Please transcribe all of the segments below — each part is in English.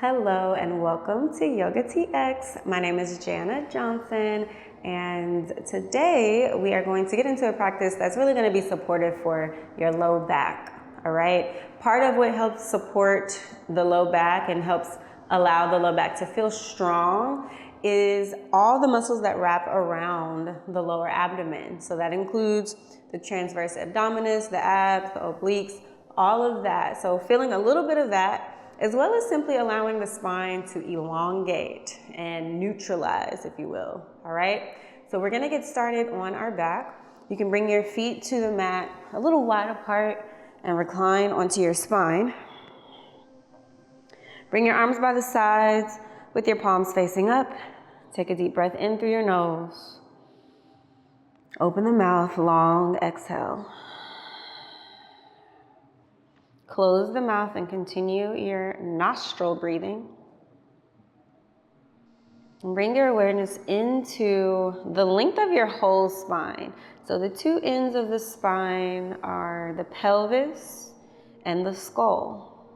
Hello and welcome to Yoga TX. My name is Jana Johnson, and today we are going to get into a practice that's really going to be supportive for your low back. All right. Part of what helps support the low back and helps allow the low back to feel strong is all the muscles that wrap around the lower abdomen. So that includes the transverse abdominis, the abs, the obliques, all of that. So feeling a little bit of that, as well as simply allowing the spine to elongate and neutralize, if you will. All right. So we're going to get started on our back. You can bring your feet to the mat a little wide apart and recline onto your spine. Bring your arms by the sides with your palms facing up. Take a deep breath in through your nose. Open the mouth, long exhale. Close the mouth and continue your nostril breathing. And bring your awareness into the length of your whole spine. So the two ends of the spine are the pelvis and the skull.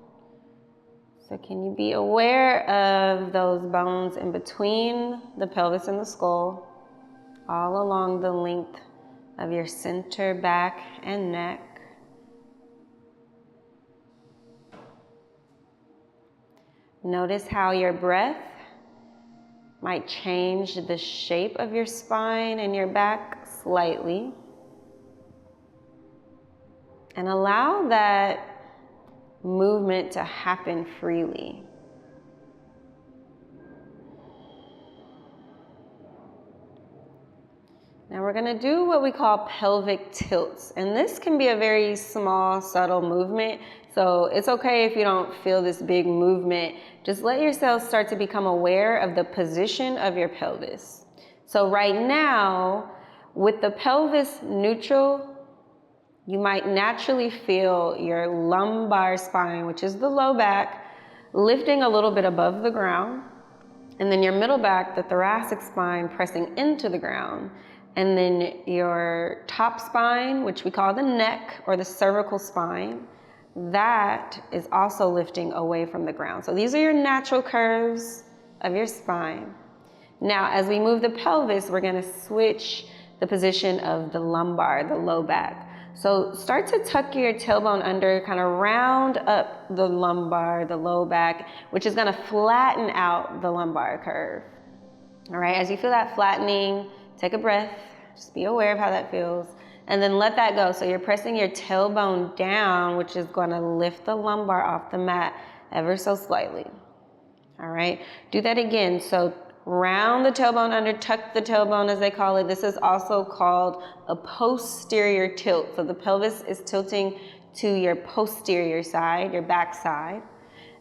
So can you be aware of those bones in between the pelvis and the skull, all along the length of your center, back, and neck? Notice how your breath might change the shape of your spine and your back slightly. And allow that movement to happen freely. Now we're going to do what we call pelvic tilts. And this can be a very small, subtle movement. So it's okay if you don't feel this big movement. Just let yourself start to become aware of the position of your pelvis. So right now, with the pelvis neutral, you might naturally feel your lumbar spine, which is the low back, lifting a little bit above the ground. And then your middle back, the thoracic spine, pressing into the ground. And then your top spine, which we call the neck or the cervical spine, that is also lifting away from the ground. So these are your natural curves of your spine. Now, as we move the pelvis, we're going to switch the position of the lumbar, the low back. So start to tuck your tailbone under, kind of round up the lumbar, the low back, which is going to flatten out the lumbar curve. All right, as you feel that flattening, take a breath, just be aware of how that feels, and then let that go. So you're pressing your tailbone down, which is going to lift the lumbar off the mat ever so slightly. All right, do that again. So round the tailbone under, tuck the tailbone as they call it. This is also called a posterior tilt. So the pelvis is tilting to your posterior side, your back side.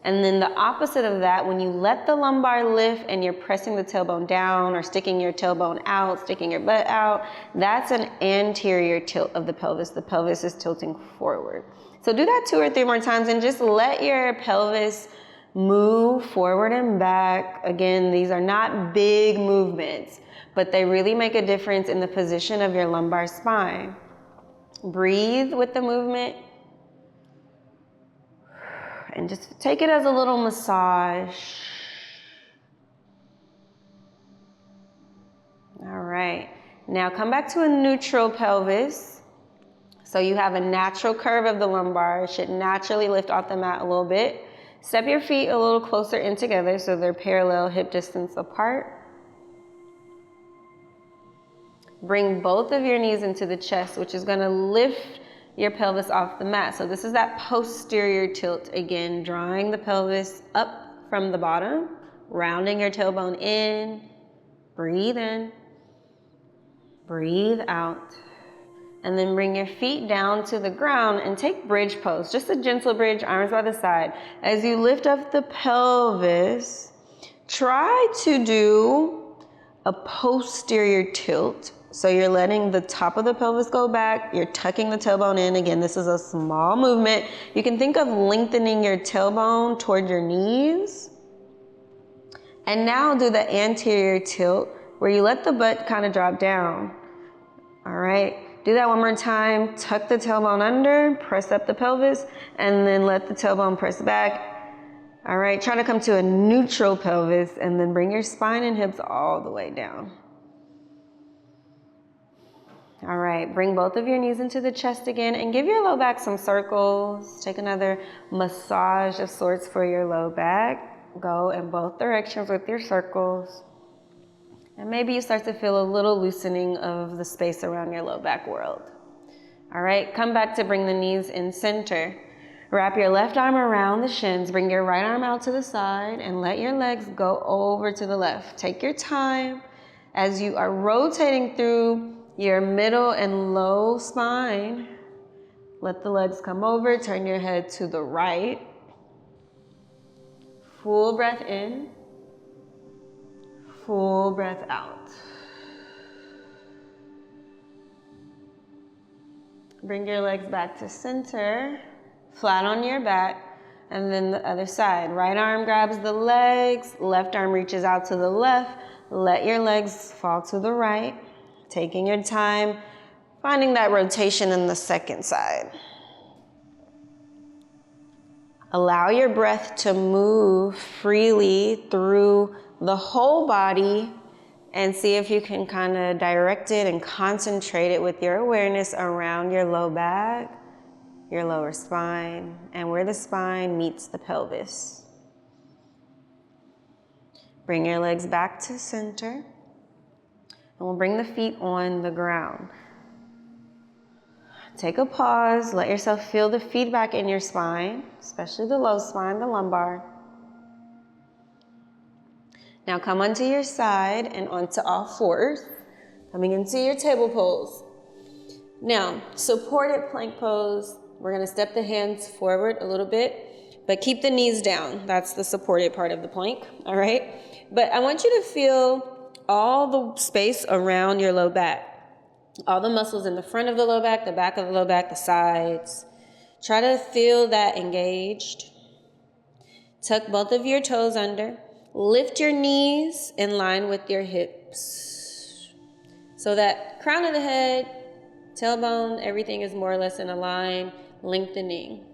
And then the opposite of that, when you let the lumbar lift and you're pressing the tailbone down or sticking your tailbone out, sticking your butt out, that's an anterior tilt of the pelvis. The pelvis is tilting forward. So do that 2 or 3 more times and just let your pelvis move forward and back. Again, these are not big movements, but they really make a difference in the position of your lumbar spine. Breathe with the movement. And just take it as a little massage. All right. Now come back to a neutral pelvis. So you have a natural curve of the lumbar. It should naturally lift off the mat a little bit. Step your feet a little closer in together so they're parallel hip distance apart. Bring both of your knees into the chest, which is going to lift your pelvis off the mat. So this is that posterior tilt again, drawing the pelvis up from the bottom, rounding your tailbone in, breathe in, breathe out, and then bring your feet down to the ground and take bridge pose, just a gentle bridge, arms by the side. As you lift up the pelvis, try to do a posterior tilt. So you're letting the top of the pelvis go back. You're tucking the tailbone in. Again, this is a small movement. You can think of lengthening your tailbone toward your knees. And now do the anterior tilt where you let the butt kind of drop down. All right. Do that one more time. Tuck the tailbone under, press up the pelvis, and then let the tailbone press back. All right, try to come to a neutral pelvis and then bring your spine and hips all the way down. All right, bring both of your knees into the chest again and give your low back some circles. Take another massage of sorts for your low back. Go in both directions with your circles. And maybe you start to feel a little loosening of the space around your low back world. All right, come back to bring the knees in center. Wrap your left arm around the shins, bring your right arm out to the side, and let your legs go over to the left. Take your time as you are rotating through your middle and low spine. Let the legs come over, turn your head to the right. Full breath in, full breath out. Bring your legs back to center. Flat on your back, and then the other side. Right arm grabs the legs, left arm reaches out to the left. Let your legs fall to the right. Taking your time, finding that rotation in the second side. Allow your breath to move freely through the whole body and see if you can kind of direct it and concentrate it with your awareness around your low back, your lower spine, and where the spine meets the pelvis. Bring your legs back to center, and we'll bring the feet on the ground. Take a pause, let yourself feel the feedback in your spine, especially the low spine, the lumbar. Now come onto your side and onto all fours, coming into your table pose. Now, supported plank pose. We're gonna step the hands forward a little bit, but keep the knees down. That's the supported part of the plank, all right? But I want you to feel all the space around your low back. All the muscles in the front of the low back, the back of the low back, the sides. Try to feel that engaged. Tuck both of your toes under. Lift your knees in line with your hips. So that crown of the head, tailbone, everything is more or less in a line. Lengthening.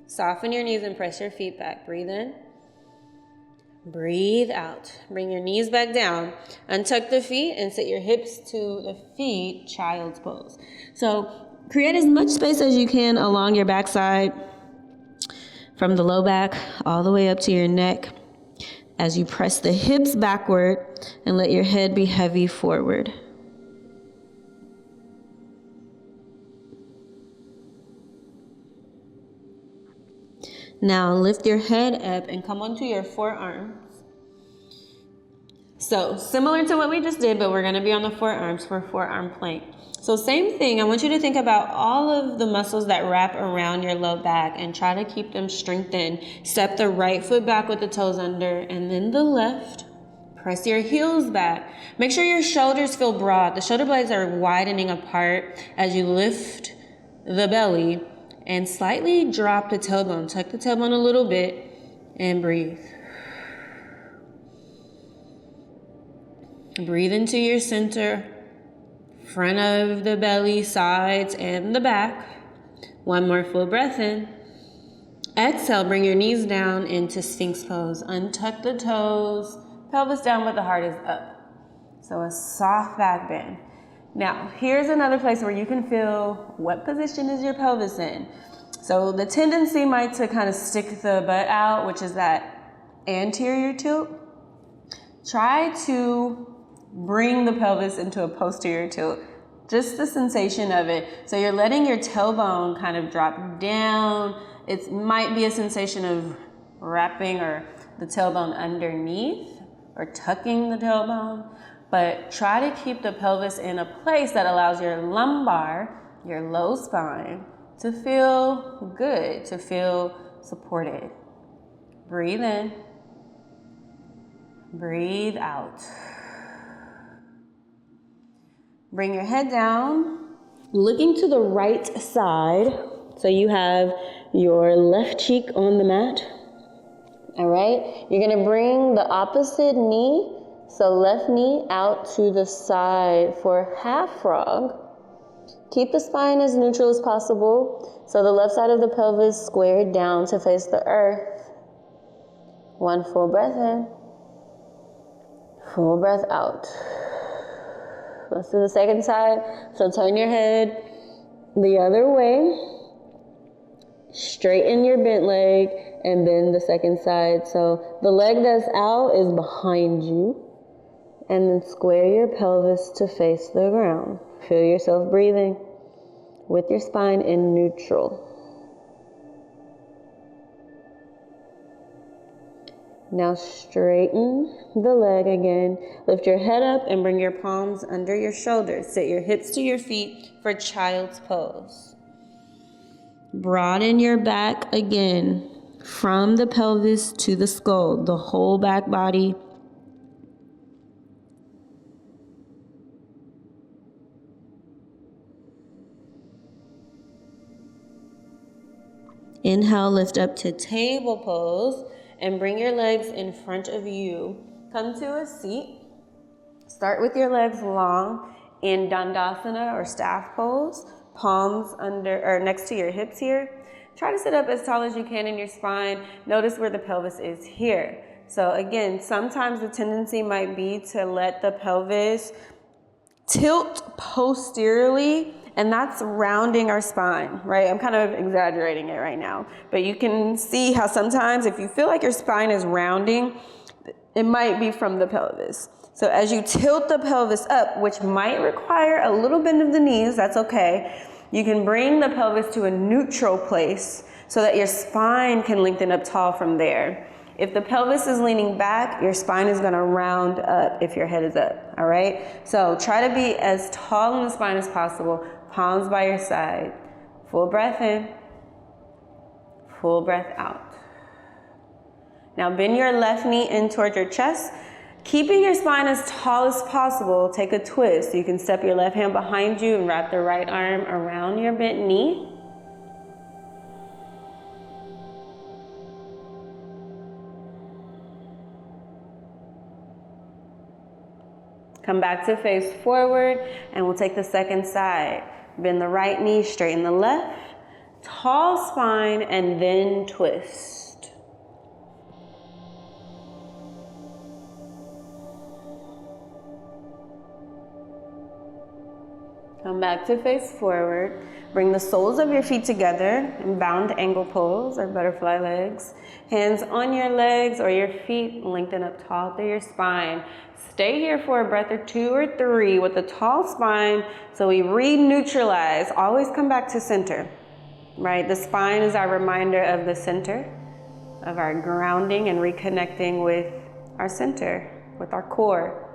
Soften your knees and press your feet back. Breathe in. Breathe out. Bring your knees back down. Untuck the feet and sit your hips to the feet, child's pose. So create as much space as you can along your backside, from the low back all the way up to your neck, as you press the hips backward and let your head be heavy forward. Now lift your head up and come onto your forearms. So similar to what we just did, but we're gonna be on the forearms for forearm plank. So same thing, I want you to think about all of the muscles that wrap around your low back and try to keep them strengthened. Step the right foot back with the toes under and then the left. Press your heels back. Make sure your shoulders feel broad. The shoulder blades are widening apart as you lift the belly. And slightly drop the tailbone. Tuck the tailbone a little bit and breathe. Breathe into your center, front of the belly, sides, and the back. One more full breath in. Exhale, bring your knees down into Sphinx pose. Untuck the toes, pelvis down, but the heart is up. So a soft back bend. Now, here's another place where you can feel what position is your pelvis in. So the tendency might to kind of stick the butt out, which is that anterior tilt. Try to bring the pelvis into a posterior tilt. Just the sensation of it. So you're letting your tailbone kind of drop down. It might be a sensation of wrapping or the tailbone underneath or tucking the tailbone. But try to keep the pelvis in a place that allows your lumbar, your low spine, to feel good, to feel supported. Breathe in. Breathe out. Bring your head down, looking to the right side. So you have your left cheek on the mat. All right? You're gonna bring the opposite knee, so left knee out to the side for half frog. Keep the spine as neutral as possible. So the left side of the pelvis squared down to face the earth. One full breath in. Full breath out. Let's do the second side. So turn your head the other way. Straighten your bent leg and bend the second side. So the leg that's out is behind you. And then square your pelvis to face the ground. Feel yourself breathing with your spine in neutral. Now straighten the leg again. Lift your head up and bring your palms under your shoulders. Sit your hips to your feet for child's pose. Broaden your back again from the pelvis to the skull, the whole back body. Inhale, lift up to table pose and bring your legs in front of you. Come to a seat. Start with your legs long in Dandasana or staff pose. Palms under or next to your hips here. Try to sit up as tall as you can in your spine. Notice where the pelvis is here. So again, sometimes the tendency might be to let the pelvis tilt posteriorly, and that's rounding our spine, right? I'm kind of exaggerating it right now, but you can see how sometimes if you feel like your spine is rounding, it might be from the pelvis. So as you tilt the pelvis up, which might require a little bend of the knees, that's okay. You can bring the pelvis to a neutral place so that your spine can lengthen up tall from there. If the pelvis is leaning back, your spine is gonna round up if your head is up, all right? So try to be as tall in the spine as possible, palms by your side. Full breath in, full breath out. Now bend your left knee in toward your chest. Keeping your spine as tall as possible, take a twist. You can step your left hand behind you and wrap the right arm around your bent knee. Come back to face forward, and we'll take the second side. Bend the right knee, straighten the left. Tall spine, and then twist. Come back to face forward. Bring the soles of your feet together in bound angle pose or butterfly legs. Hands on your legs or your feet, lengthen up tall through your spine. Stay here for a breath or two or three with a tall spine so we re-neutralize. Always come back to center, right? The spine is our reminder of the center, of our grounding and reconnecting with our center, with our core,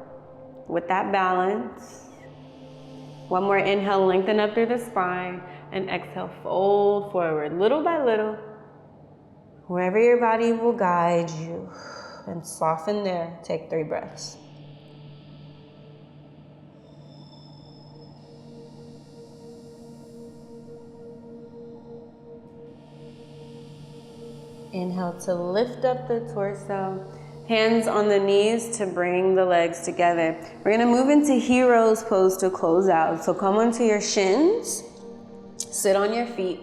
with that balance. One more inhale, lengthen up through the spine, and exhale, fold forward, little by little, wherever your body will guide you, and soften there. Take 3 breaths. Inhale to lift up the torso. Hands on the knees to bring the legs together. We're gonna move into hero's pose to close out. So come onto your shins, sit on your feet.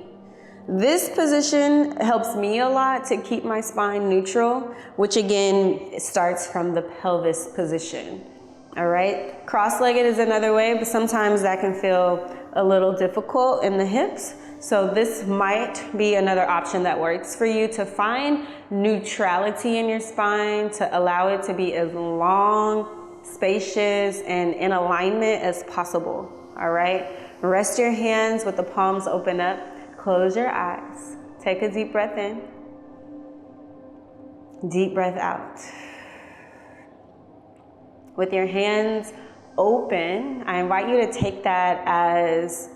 This position helps me a lot to keep my spine neutral, which again starts from the pelvis position. All right, cross-legged is another way, but sometimes that can feel a little difficult in the hips. So this might be another option that works for you to find neutrality in your spine, to allow it to be as long, spacious, and in alignment as possible, all right? Rest your hands with the palms open up. Close your eyes. Take a deep breath in. Deep breath out. With your hands open, I invite you to take that as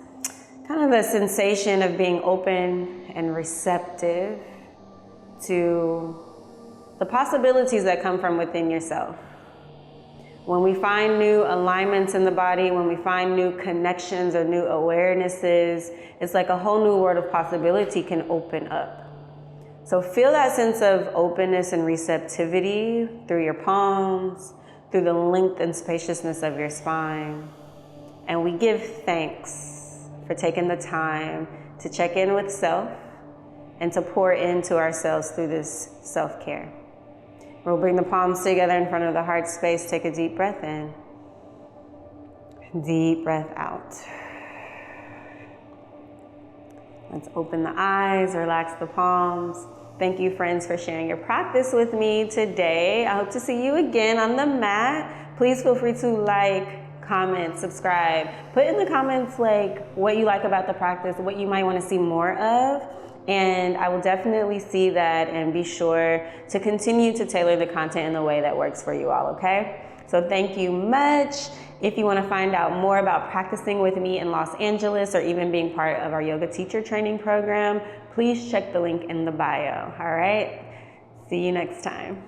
kind of a sensation of being open and receptive to the possibilities that come from within yourself. When we find new alignments in the body, when we find new connections or new awarenesses, it's like a whole new world of possibility can open up. So feel that sense of openness and receptivity through your palms, through the length and spaciousness of your spine. And we give thanks for taking the time to check in with self and to pour into ourselves through this self-care. We'll bring the palms together in front of the heart space. Take a deep breath in. Deep breath out. Let's open the eyes, relax the palms. Thank you, friends, for sharing your practice with me today. I hope to see you again on the mat. Please feel free to like, comment, subscribe. Put in the comments like what you like about the practice, what you might want to see more of. And I will definitely see that and be sure to continue to tailor the content in the way that works for you all, okay? So thank you much. If you want to find out more about practicing with me in Los Angeles or even being part of our yoga teacher training program, please check the link in the bio, all right? See you next time.